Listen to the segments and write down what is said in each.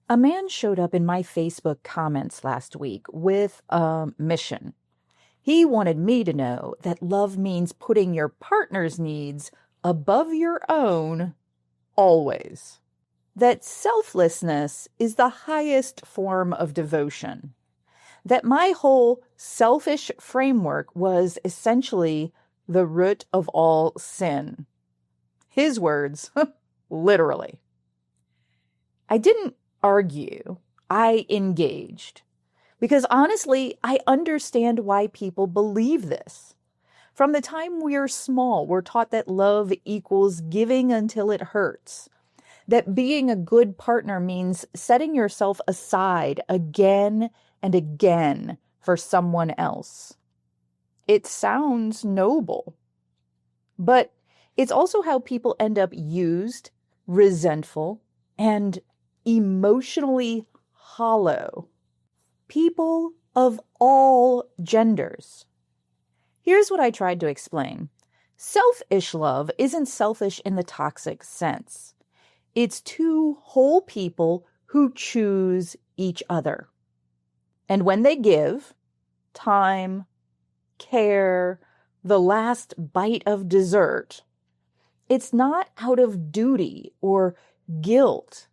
A man showed up in my Facebook comments last week with a mission. He wanted me to know that love means putting your partner's needs above your own always. That selflessness is the highest form of devotion. That my whole selfish framework was essentially the root of all sin. His words, literally. I didn't argue, I engaged. Because honestly, I understand why people believe this. From the time we're small, we're taught that love equals giving until it hurts. That being a good partner means setting yourself aside again and again for someone else. It sounds noble, but it's also how people end up used, resentful, and emotionally hollow. People of all genders. Here's what I tried to explain. Selfish love isn't selfish in the toxic sense. It's two whole people who choose each other. And when they give time, care, the last bite of dessert, it's not out of duty or guilt.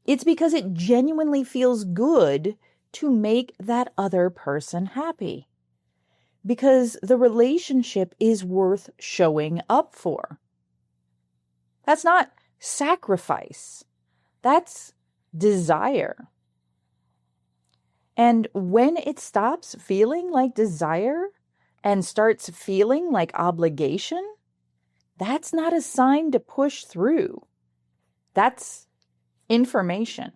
It's because it genuinely feels good to make that other person happy. Because the relationship is worth showing up for. That's not sacrifice. That's desire. And when it stops feeling like desire and starts feeling like obligation, that's not a sign to push through. That's information.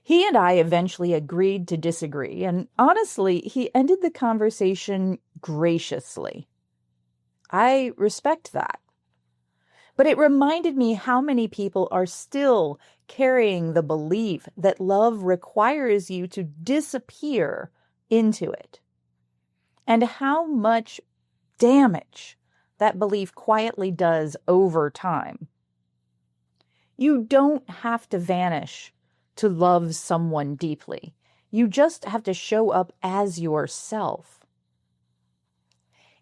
He and I eventually agreed to disagree, and honestly, he ended the conversation graciously. I respect that. But it reminded me how many people are still carrying the belief that love requires you to disappear into it, and how much damage that belief quietly does over time. You don't have to vanish to love someone deeply. You just have to show up as yourself.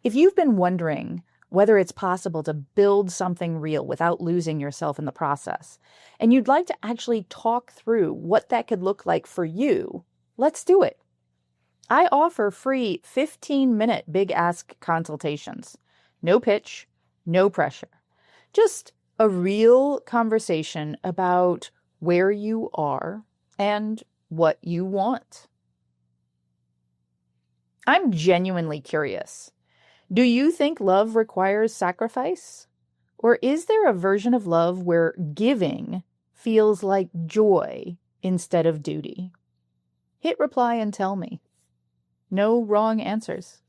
If you've been wondering whether it's possible to build something real without losing yourself in the process, and you'd like to actually talk through what that could look like for you, let's do it. I offer free 15-minute Big Ask consultations. No pitch, no pressure. Just a real conversation about where you are and what you want. I'm genuinely curious. Do you think love requires sacrifice? Or is there a version of love where giving feels like joy instead of duty? Hit reply and tell me. No wrong answers.